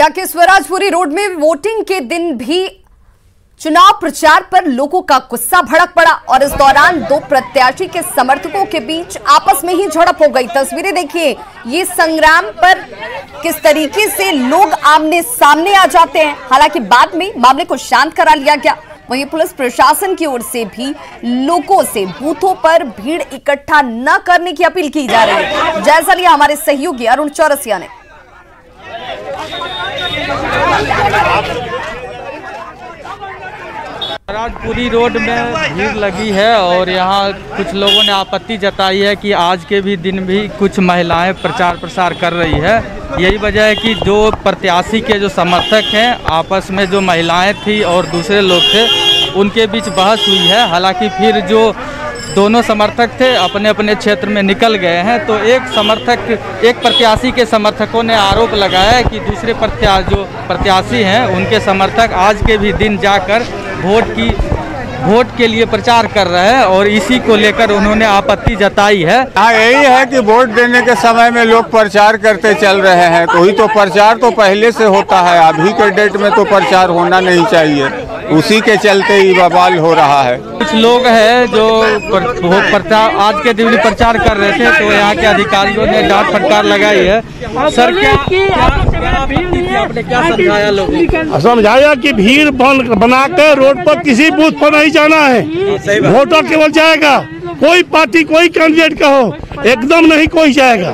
अयोध्या के स्वराजपुरी रोड में वोटिंग के दिन भी चुनाव प्रचार पर लोगों का गुस्सा भड़क पड़ा और इस दौरान दो प्रत्याशी के समर्थकों के बीच आपस में ही झड़प हो गई। तस्वीरें देखिए, ये संग्राम पर किस तरीके से लोग आमने सामने आ जाते हैं। हालांकि बाद में मामले को शांत करा लिया गया। वहीं पुलिस प्रशासन की ओर से भी लोगों से बूथों पर भीड़ इकट्ठा न करने की अपील की जा रही है। जायजा लिया हमारे सहयोगी अरुण चौरसिया ने। स्वराजपुरी रोड में भीड़ लगी है और यहाँ कुछ लोगों ने आपत्ति जताई है कि आज के भी दिन भी कुछ महिलाएं प्रचार प्रसार कर रही है। यही वजह है कि जो प्रत्याशी के जो समर्थक हैं आपस में जो महिलाएं थी और दूसरे लोग थे उनके बीच बहस हुई है। हालांकि फिर जो दोनों समर्थक थे अपने अपने क्षेत्र में निकल गए हैं। तो एक प्रत्याशी के समर्थकों ने आरोप लगाया है कि दूसरे जो प्रत्याशी हैं उनके समर्थक आज के भी दिन जाकर वोट के लिए प्रचार कर रहे हैं और इसी को लेकर उन्होंने आपत्ति जताई है। हाँ, यही है कि वोट देने के समय में लोग प्रचार करते चल रहे हैं। तो ही तो प्रचार तो पहले से होता है, अभी के डेट में तो प्रचार होना नहीं चाहिए। उसी के चलते ही बवाल हो रहा है। कुछ लोग हैं जो आज के दिन प्रचार कर रहे थे तो यहाँ के अधिकारियों ने डांट फटकार लगाई है। सर आपने क्या समझाया लोगों को? समझाया कि भीड़ बनाकर रोड पर किसी बूथ पर नहीं जाना है। वोटर केवल जाएगा, कोई पार्टी कोई कैंडिडेट का हो, एकदम नहीं कोई जाएगा,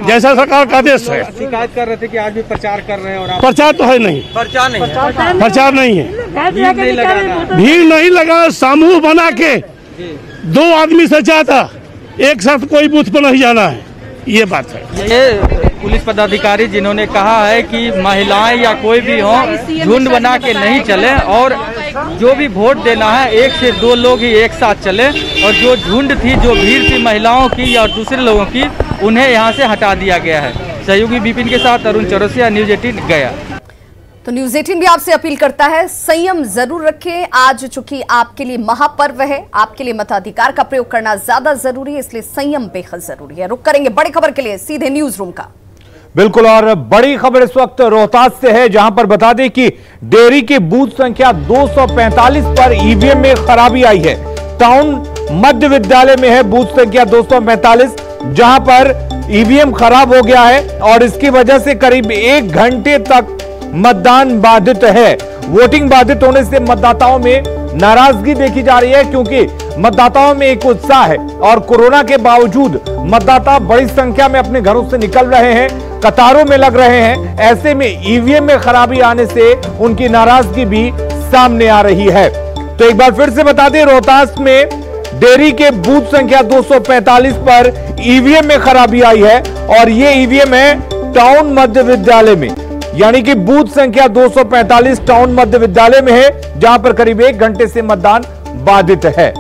जैसा सरकार का आदेश है। शिकायत कर रहे थे कि आज भी प्रचार कर रहे हैं और प्रचार तो है नहीं, प्रचार नहीं है, भीड़ नहीं लगा। समूह बना के दो आदमी से ज्यादा एक साथ कोई बूथ पर नहीं जाना है, ये बात है। ये पुलिस पदाधिकारी जिन्होंने कहा है कि महिलाएं या कोई भी हो झुंड बना के नहीं चले और जो भी वोट देना है एक से दो लोग ही एक साथ चले और जो झुंड थी, जो भीड़ थी महिलाओं की और दूसरे लोगों की, उन्हें यहाँ से हटा दिया गया है। सहयोगी विपिन के साथ अरुण चौरसिया, न्यूज़ 18 गया। तो न्यूज़ 18 भी आपसे अपील करता है, संयम जरूर रखें। आज चूंकि आपके लिए महापर्व है, आपके लिए मताधिकार का प्रयोग करना ज्यादा जरूरी है, इसलिए संयम बेहद जरूरी है। रुक करेंगे बड़ी खबर के लिए सीधे न्यूज रूम का। बिल्कुल, और बड़ी खबर इस वक्त रोहतास से है, जहां पर बता दें कि डेयरी के बूथ संख्या 245 पर ईवीएम में खराबी आई है। टाउन मध्य विद्यालय में है बूथ संख्या 245, जहां पर ईवीएम खराब हो गया है और इसकी वजह से करीब 1 घंटे तक मतदान बाधित है। वोटिंग बाधित होने से मतदाताओं में नाराजगी देखी जा रही है, क्योंकि मतदाताओं में एक उत्साह है और कोरोना के बावजूद मतदाता बड़ी संख्या में अपने घरों से निकल रहे हैं, कतारों में लग रहे हैं। ऐसे में ईवीएम में खराबी आने से उनकी नाराजगी भी सामने आ रही है। तो एक बार फिर से बता दें, रोहतास में डेयरी के बूथ संख्या 245 पर ईवीएम में खराबी आई है और ये ईवीएम है टाउन मध्य विद्यालय में, यानी कि बूथ संख्या 245 टाउन मध्य विद्यालय में है, जहां पर करीब 1 घंटे से मतदान बाधित है।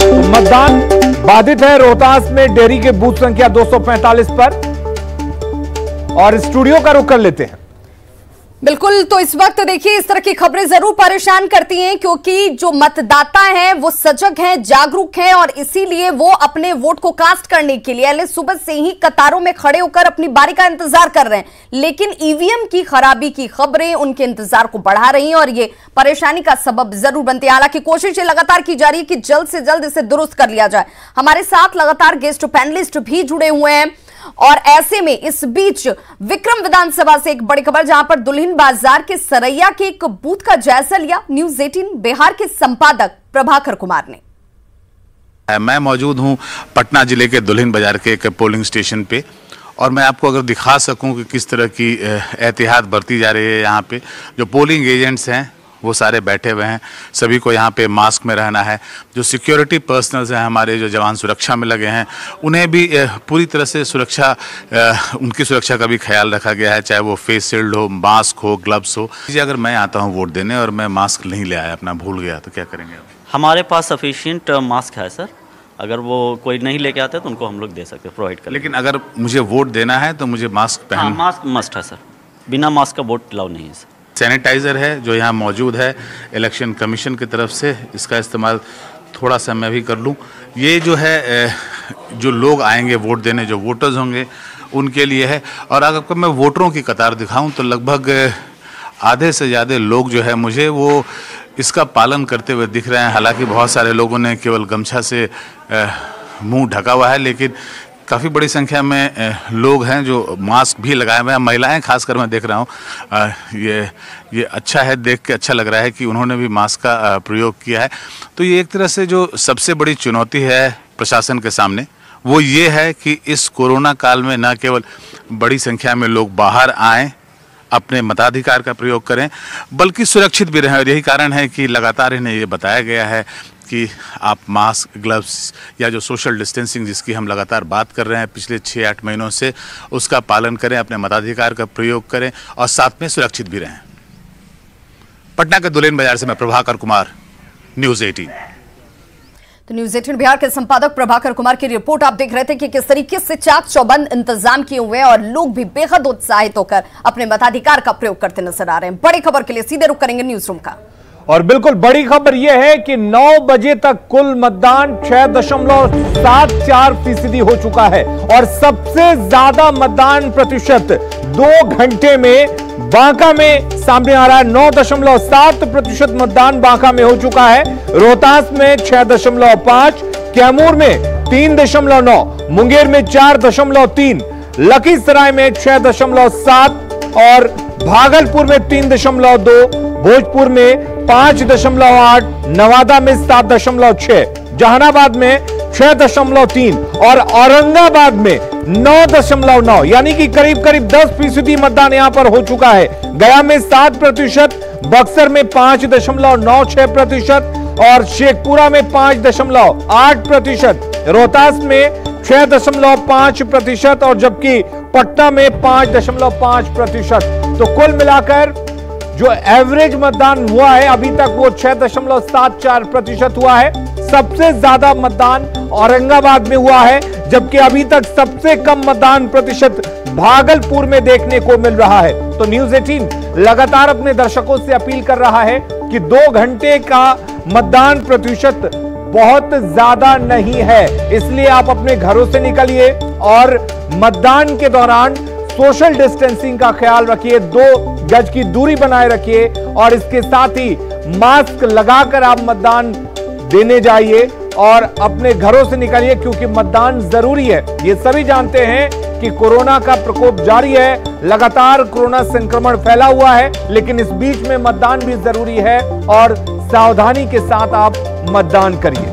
तो मतदान बाधित है रोहतास में डेयरी के बूथ संख्या 245 पर। और स्टूडियो का रुख कर लेते हैं। बिल्कुल, तो इस वक्त देखिए इस तरह की खबरें जरूर परेशान करती हैं, क्योंकि जो मतदाता हैं वो सजग हैं, जागरूक हैं और इसीलिए वो अपने वोट को कास्ट करने के लिए सुबह से ही कतारों में खड़े होकर अपनी बारी का इंतजार कर रहे हैं। लेकिन ईवीएम की खराबी की खबरें उनके इंतजार को बढ़ा रही हैं और ये परेशानी का सबब जरूर बनती है। हालांकि कोशिश लगातार की जा रही है कि जल्द से जल्द इसे दुरुस्त कर लिया जाए। हमारे साथ लगातार गेस्ट पैनलिस्ट भी जुड़े हुए हैं और ऐसे में इस बीच विक्रम विधानसभा से एक बड़ी खबर, जहां पर दुल्हिन बाजार के सरैया के एक बूथ का जायजा लिया न्यूज़ 18 बिहार के संपादक प्रभाकर कुमार ने। मैं मौजूद हूं पटना जिले के दुल्हिन बाजार के एक पोलिंग स्टेशन पे और मैं आपको अगर दिखा सकूं कि किस तरह की एहतियात बरती जा रही है। यहाँ पे जो पोलिंग एजेंट्स हैं वो सारे बैठे हुए हैं, सभी को यहाँ पे मास्क में रहना है। जो सिक्योरिटी पर्सनल्स हैं हमारे, जो जवान सुरक्षा में लगे हैं, उन्हें भी पूरी तरह से उनकी सुरक्षा का भी ख्याल रखा गया है, चाहे वो फेस शील्ड हो, मास्क हो, ग्लव्स हो। अगर मैं आता हूँ वोट देने और मैं मास्क नहीं ले आया, अपना भूल गया, तो क्या करेंगे आप? हमारे पास सफिशिएंट मास्क है सर, अगर वो कोई नहीं लेके आते तो उनको हम लोग दे सकते हैं, प्रोवाइड कर। लेकिन अगर मुझे वोट देना है तो मुझे मास्क मास्क मस्ट है सर, बिना मास्क का वोट अलाउ नहीं है सर। सैनिटाइज़र है जो यहाँ मौजूद है इलेक्शन कमीशन की तरफ से, इसका इस्तेमाल थोड़ा सा मैं भी कर लूँ। ये जो है जो लोग आएंगे वोट देने, जो वोटर्स होंगे उनके लिए है। और अगर मैं वोटरों की कतार दिखाऊं तो लगभग आधे से ज़्यादा लोग जो है मुझे वो इसका पालन करते हुए दिख रहे हैं। हालांकि बहुत सारे लोगों ने केवल गमछा से मुंह ढका हुआ है, लेकिन काफ़ी बड़ी संख्या में लोग हैं जो मास्क भी लगाए हुए हैं। महिलाएं खासकर मैं देख रहा हूं, ये अच्छा है, देख के अच्छा लग रहा है कि उन्होंने भी मास्क का प्रयोग किया है। तो ये एक तरह से जो सबसे बड़ी चुनौती है प्रशासन के सामने वो ये है कि इस कोरोना काल में न केवल बड़ी संख्या में लोग बाहर आएँ, अपने मताधिकार का प्रयोग करें, बल्कि सुरक्षित भी रहें। और यही कारण है कि लगातार इन्हें ये बताया गया है कि आप मास्क, ग्लव्स या जो सोशल डिस्टेंसिंग जिसकी हम लगातार बात कर रहे हैं पिछले 6-8 महीनों से, उसका पालन करें, अपने मताधिकार का प्रयोग करें और साथ में सुरक्षित भी रहें। पटना के दुल्हिन बाजार से मैं प्रभाकर कुमार, न्यूज़ 18। तो न्यूज़ 18 बिहार के संपादक प्रभाकर कुमार की रिपोर्ट आप देख रहे थे कि किस तरीके से चाक चौबंद इंतजाम किए हुए हैं और लोग भी बेहद उत्साहित होकर अपने मताधिकार का प्रयोग करते नजर आ रहे हैं। बड़ी खबर के लिए सीधे रुख करेंगे न्यूज रूम का। और बिल्कुल बड़ी खबर यह है कि 9 बजे तक कुल मतदान 6.74% हो चुका है और सबसे ज्यादा मतदान प्रतिशत 2 घंटे में बांका में सामने आ रहा है। 9.7% मतदान बांका में हो चुका है। रोहतास में 6.5, कैमूर में 3.9, मुंगेर में 4.3, लखीसराय में 6.7 और भागलपुर में 3.2, भोजपुर में 5.8, नवादा में 7.6, जहानाबाद में 6.3 और औरंगाबाद में 9.9, यानी कि करीब करीब 10% मतदान यहां पर हो चुका है। गया में 7%, बक्सर में 5.96% और शेखपुरा में 5.8%, रोहतास में 6.5% और जबकि पटना में 5.5%। तो कुल मिलाकर जो एवरेज मतदान हुआ है अभी तक वो 6.74% हुआ है। सबसे ज्यादा मतदान औरंगाबाद में हुआ है, जबकि अभी तक सबसे कम मतदान प्रतिशत भागलपुर में देखने को मिल रहा है। तो न्यूज़ 18 लगातार अपने दर्शकों से अपील कर रहा है कि 2 घंटे का मतदान प्रतिशत बहुत ज्यादा नहीं है, इसलिए आप अपने घरों से निकलिए और मतदान के दौरान सोशल डिस्टेंसिंग का ख्याल रखिए, 2 गज की दूरी बनाए रखिए और इसके साथ ही मास्क लगाकर आप मतदान देने जाइए और अपने घरों से निकलिए, क्योंकि मतदान जरूरी है। ये सभी जानते हैं कि कोरोना का प्रकोप जारी है, लगातार कोरोना संक्रमण फैला हुआ है, लेकिन इस बीच में मतदान भी जरूरी है और सावधानी के साथ आप मतदान करिए।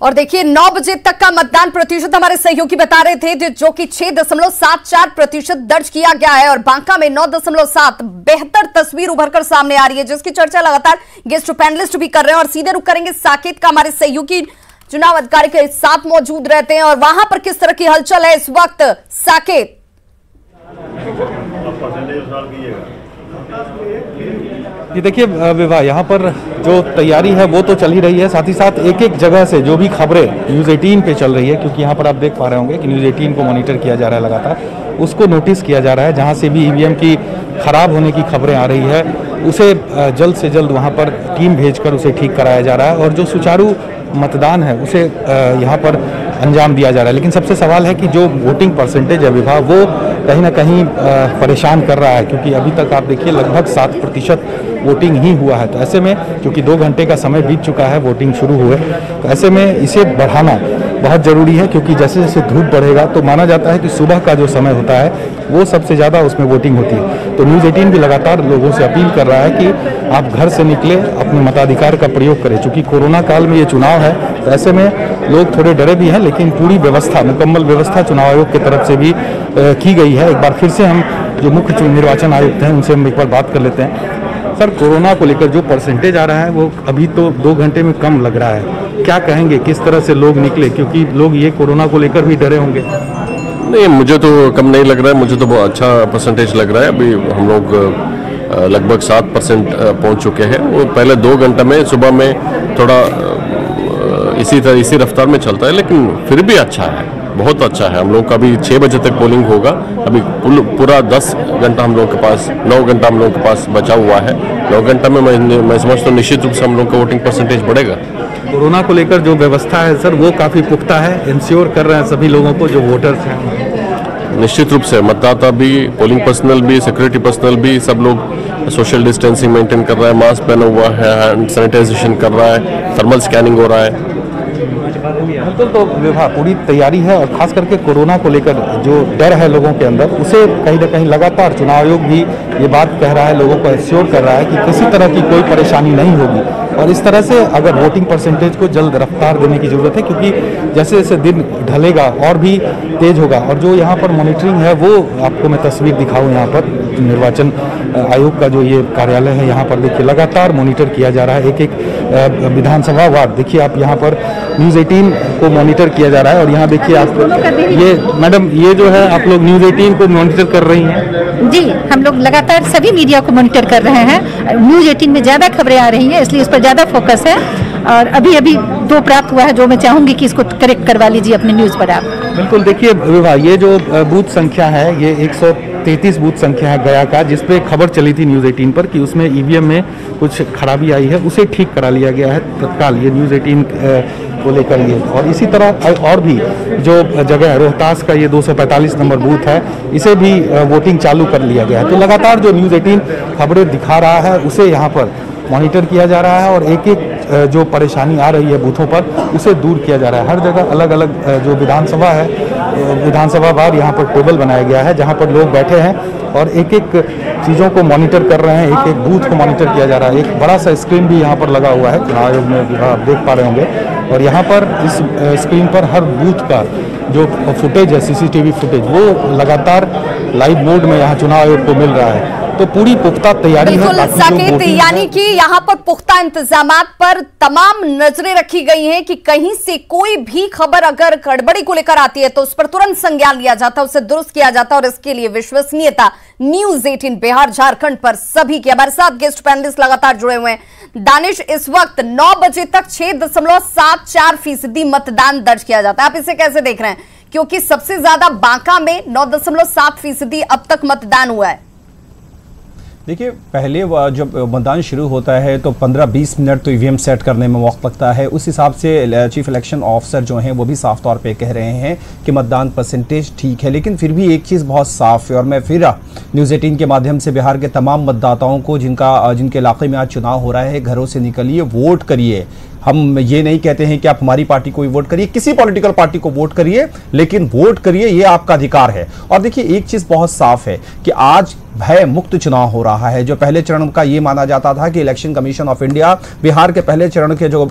और देखिए 9 बजे तक का मतदान प्रतिशत हमारे सहयोगी बता रहे थे जो कि 6.74% दर्ज किया गया है और बांका में 9.7। बेहतर तस्वीर उभरकर सामने आ रही है, जिसकी चर्चा लगातार गेस्ट पैनलिस्ट भी कर रहे हैं। और सीधे रुख करेंगे साकेत का, हमारे सहयोगी चुनाव अधिकारी के साथ मौजूद रहते हैं और वहां पर किस तरह की हलचल है इस वक्त। साकेत, ये देखिए विवाह, यहाँ पर जो तैयारी है वो तो चल ही रही है, साथ ही साथ एक एक जगह से जो भी खबरें न्यूज़ 18 पे चल रही है, क्योंकि यहाँ पर आप देख पा रहे होंगे कि न्यूज़ 18 को मॉनिटर किया जा रहा है लगातार, उसको नोटिस किया जा रहा है। जहाँ से भी ईवीएम की खराब होने की खबरें आ रही है उसे जल्द से जल्द वहाँ पर टीम भेजकर उसे ठीक कराया जा रहा है और जो सुचारू मतदान है उसे यहाँ पर अंजाम दिया जा रहा है। लेकिन सबसे सवाल है कि जो वोटिंग परसेंटेज है विवाह, वो कहीं ना कहीं परेशान कर रहा है, क्योंकि अभी तक आप देखिए लगभग 7% वोटिंग ही हुआ है। तो ऐसे में क्योंकि 2 घंटे का समय बीत चुका है वोटिंग शुरू हुए, तो ऐसे में इसे बढ़ाना बहुत ज़रूरी है, क्योंकि जैसे जैसे धूप बढ़ेगा तो माना जाता है कि सुबह का जो समय होता है वो सबसे ज़्यादा उसमें वोटिंग होती है। तो न्यूज़ 18 भी लगातार लोगों से अपील कर रहा है कि आप घर से निकले, अपने मताधिकार का प्रयोग करें। चूँकि कोरोना काल में ये चुनाव है तो ऐसे में लोग थोड़े डरे भी हैं, लेकिन पूरी व्यवस्था, मुकम्मल व्यवस्था चुनाव आयोग की तरफ से भी की गई है। एक बार फिर से हम जो मुख्य निर्वाचन आयुक्त हैं उनसे हम एक बार बात कर लेते हैं। सर, कोरोना को लेकर जो परसेंटेज आ रहा है वो अभी तो 2 घंटे में कम लग रहा है, क्या कहेंगे, किस तरह से लोग निकले, क्योंकि लोग ये कोरोना को लेकर भी डरे होंगे? नहीं, मुझे तो कम नहीं लग रहा है, मुझे तो बहुत अच्छा परसेंटेज लग रहा है। अभी हम लोग लगभग 7% पहुंच चुके हैं। वो पहले 2 घंटे में सुबह में थोड़ा इसी रफ्तार में चलता है, लेकिन फिर भी अच्छा है, बहुत अच्छा है। हम लोग का अभी 6 बजे तक पोलिंग होगा। अभी पूरा 10 घंटा हम लोग के पास, 9 घंटा हम लोग के पास बचा हुआ है। 9 घंटा में मैं समझता हूँ निश्चित रूप से हम लोग का वोटिंग परसेंटेज बढ़ेगा। कोरोना को लेकर जो व्यवस्था है सर, वो काफ़ी पुख्ता है, इंश्योर कर रहे हैं सभी लोगों को जो वोटर्स हैं। निश्चित रूप से मतदाता भी, पोलिंग पर्सनल भी, सिक्योरिटी पर्सनल भी, सब लोग सोशल डिस्टेंसिंग मेंटेन कर रहा है, मास्क पहना हुआ है, हैंड सैनिटाइजेशन कर रहा है, थर्मल स्कैनिंग हो रहा है। तो विभाग पूरी तैयारी है, और खास करके कोरोना को लेकर जो डर है लोगों के अंदर, उसे कहीं ना कहीं लगातार चुनाव आयोग भी ये बात कह रहा है, लोगों को एश्योर कर रहा है कि किसी तरह की कोई परेशानी नहीं होगी। और इस तरह से अगर वोटिंग परसेंटेज को जल्द रफ्तार देने की जरूरत है, क्योंकि जैसे जैसे दिन ढलेगा और भी तेज होगा। और जो यहाँ पर मॉनिटरिंग है, वो आपको मैं तस्वीर दिखाऊँ, यहाँ पर निर्वाचन आयोग का जो ये कार्यालय है, यहाँ पर देखिए लगातार मॉनिटर किया जा रहा है, एक एक विधानसभा वार। देखिए आप यहाँ पर न्यूज़ 18 को मॉनिटर किया जा रहा है, और यहाँ देखिए आप ये मैडम, ये जो है आप लोग न्यूज़ 18 को मॉनिटर कर रही हैं? जी, हम लोग लगातार सभी मीडिया को मॉनिटर कर रहे हैं। न्यूज़ 18 में ज़्यादा खबरें आ रही हैं, इसलिए इस पर ज़्यादा फोकस है। और अभी 2 प्राप्त हुआ है, जो मैं चाहूँगी कि इसको करेक्ट करवा लीजिए अपने न्यूज़ पर आप। बिल्कुल, देखिए विभा, ये जो बूथ संख्या है, ये 133 बूथ संख्या है गया का, जिसपे खबर चली थी न्यूज़ 18 पर कि उसमें ईवीएम में कुछ खराबी आई है, उसे ठीक करा लिया गया है तत्काल, ये न्यूज़ 18 को लेकर ये। और इसी तरह और भी जो जगह है, रोहतास का ये 245 नंबर बूथ है, इसे भी वोटिंग चालू कर लिया गया है। तो लगातार जो न्यूज़ 18 खबरें दिखा रहा है, उसे यहाँ पर मॉनिटर किया जा रहा है, और एक एक जो परेशानी आ रही है बूथों पर, उसे दूर किया जा रहा है। हर जगह अलग अलग जो विधानसभा है, विधानसभा वार यहाँ पर टेबल बनाया गया है, जहाँ पर लोग बैठे हैं और एक एक चीज़ों को मॉनिटर कर रहे हैं, एक एक बूथ को मॉनिटर किया जा रहा है। एक बड़ा सा स्क्रीन भी यहाँ पर लगा हुआ है, चुनाव आयोग में आप देख पा रहे होंगे। और यहाँ पर इस स्क्रीन पर हर बूथ का जो फुटेज है, सीसीटीवी फुटेज, वो लगातार लाइव मोड में यहाँ चुनाव आयोग को मिल रहा है। तो पूरी पुख्ता तैयारी है। साकेत, यानी कि यहाँ पर पुख्ता इंतजामात पर तमाम नजरें रखी गई हैं कि कहीं से कोई भी खबर अगर गड़बड़ी को लेकर आती है तो उस पर तुरंत संज्ञान लिया जाता है, उसे दुरुस्त किया जाता है। और इसके लिए विश्वसनीयता न्यूज़ 18 बिहार झारखंड पर सभी की। हमारे साथ गेस्ट पैनलिस्ट लगातार जुड़े हुए हैं। दानिश, इस वक्त 9 बजे तक 6.74% मतदान दर्ज किया जाता है, आप इसे कैसे देख रहे हैं? क्योंकि सबसे ज्यादा बांका में 9.7% अब तक मतदान हुआ है। देखिए, पहले जब मतदान शुरू होता है तो 15-20 मिनट तो ईवीएम सेट करने में वक्त लगता है। उस हिसाब से चीफ इलेक्शन ऑफिसर जो हैं वो भी साफ तौर पे कह रहे हैं कि मतदान परसेंटेज ठीक है, लेकिन फिर भी एक चीज़ बहुत साफ है। और मैं फिर न्यूज़ 18 के माध्यम से बिहार के तमाम मतदाताओं को जिनके इलाके में आज चुनाव हो रहा है, घरों से निकलिए, वोट करिए। हम ये नहीं कहते हैं कि आप हमारी पार्टी को ही वोट करिए, किसी पॉलिटिकल पार्टी को वोट करिए, लेकिन वोट करिए, ये आपका अधिकार है। और देखिए, एक चीज बहुत साफ है कि आज भय मुक्त चुनाव हो रहा है। जो पहले चरण का ये माना जाता था कि election commission of India Bihar के पहले चरण के जो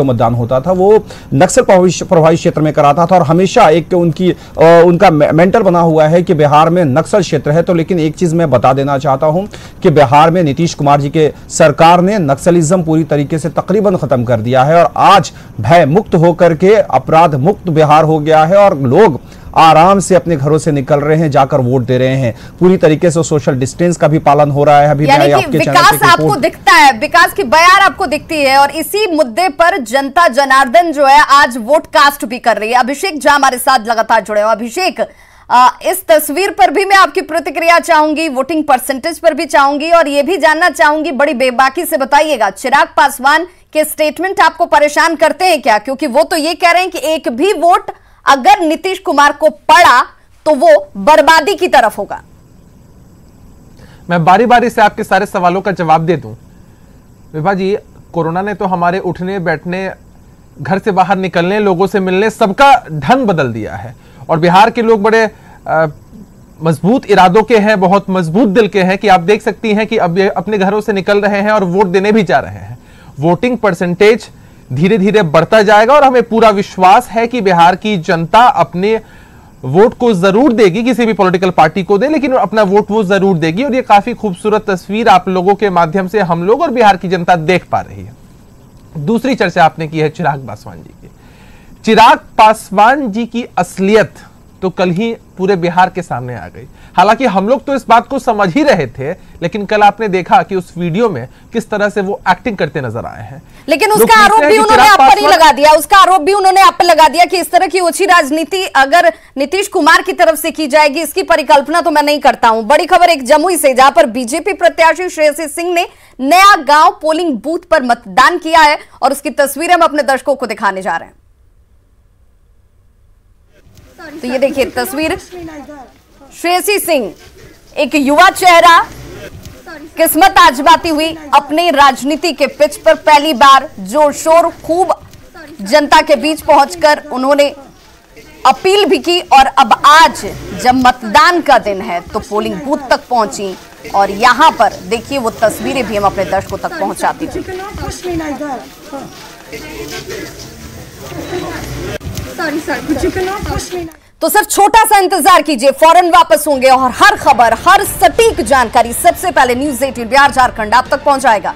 मतदान होता था वो नक्सल प्रभावित क्षेत्र में कराता था, और हमेशा एक उनका मेंटर बना हुआ है कि बिहार में नक्सल क्षेत्र है। तो लेकिन एक चीज मैं बता देना चाहता हूं कि बिहार में नीतीश कुमार जी के सरकार ने नक्सलिज्म पूरी तरीके से तकरीबन खत्म कर दिया है, और आज भय मुक्त होकर के अपराध मुक्त बिहार हो गया है, और लोग आराम से अपने घरों से निकल रहे हैं, जाकर वोट दे रहे हैं। पूरी तरीके से सोशल डिस्टेंस का भी पालन हो रहा है। अभी यानी कि विकास आपको दिखता है, विकास की बयार आपको दिखती है, और इसी मुद्दे पर जनता जनार्दन जो है आज वोट कास्ट भी कर रही है। अभिषेक झा हमारे साथ लगातार जुड़े हो। अभिषेक, इस तस्वीर पर भी मैं आपकी प्रतिक्रिया चाहूंगी, वोटिंग परसेंटेज पर भी चाहूंगी, और यह भी जानना चाहूंगी, बड़ी बेबाकी से बताइएगा, चिराग पासवान के स्टेटमेंट आपको परेशान करते हैं क्या? क्योंकि वो तो ये कह रहे हैं कि एक भी वोट अगर नीतीश कुमार को पड़ा तो वो बर्बादी की तरफ होगा। मैं बारी बारी से आपके सारे सवालों का जवाब दे दूं। विभा जी, कोरोना ने तो हमारे उठने बैठने, घर से बाहर निकलने, लोगों से मिलने, सबका ढंग बदल दिया है। और बिहार के लोग बड़े मजबूत इरादों के हैं, बहुत मजबूत दिल के हैं कि आप देख सकती हैं कि अब ये अपने घरों से निकल रहे हैं और वोट देने भी जा रहे हैं। वोटिंग परसेंटेज धीरे धीरे बढ़ता जाएगा, और हमें पूरा विश्वास है कि बिहार की जनता अपने वोट को जरूर देगी, किसी भी पॉलिटिकल पार्टी को दे, लेकिन अपना वोट वो जरूर देगी। और ये काफी खूबसूरत तस्वीर आप लोगों के माध्यम से हम लोग और बिहार की जनता देख पा रही है। दूसरी चर्चा आपने की है चिराग पासवान जी की। चिराग पासवान जी की असलियत तो कल ही पूरे बिहार के सामने आ गई। हालांकि हम लोग तो इस बात को समझ ही रहे थे, लेकिन कल आपने देखा कि उस वीडियो में किस तरह से वो एक्टिंग करते नजर आए हैं। लेकिन उसका आरोप भी उन्होंने आप पर ही लगा दिया, उसका आरोप भी उन्होंने आप पर लगा दिया कि इस तरह की ओछी राजनीति अगर नीतीश कुमार की तरफ से की जाएगी, इसकी परिकल्पना तो मैं नहीं करता हूं। बड़ी खबर एक जमुई से, जहां पर बीजेपी प्रत्याशी श्रेयसी सिंह ने नया गांव पोलिंग बूथ पर मतदान किया है और उसकी तस्वीरें हम अपने दर्शकों को दिखाने जा रहे हैं। तो ये देखिए तस्वीर, श्रेयसी सिंह एक युवा चेहरा, किस्मत आजमाती हुई अपने राजनीति के पिच पर पहली बार जोर शोर खूब जनता के बीच पहुंचकर उन्होंने अपील भी की और अब आज जब मतदान का दिन है तो पोलिंग बूथ तक पहुंची और यहां पर देखिए वो तस्वीरें भी हम अपने दर्शकों तक पहुंचाती हुई। तो सर छोटा सा इंतजार कीजिए, फौरन वापस होंगे और हर खबर, हर सटीक जानकारी सबसे पहले न्यूज़ 18 बिहार झारखंड आप तक पहुंचाएगा।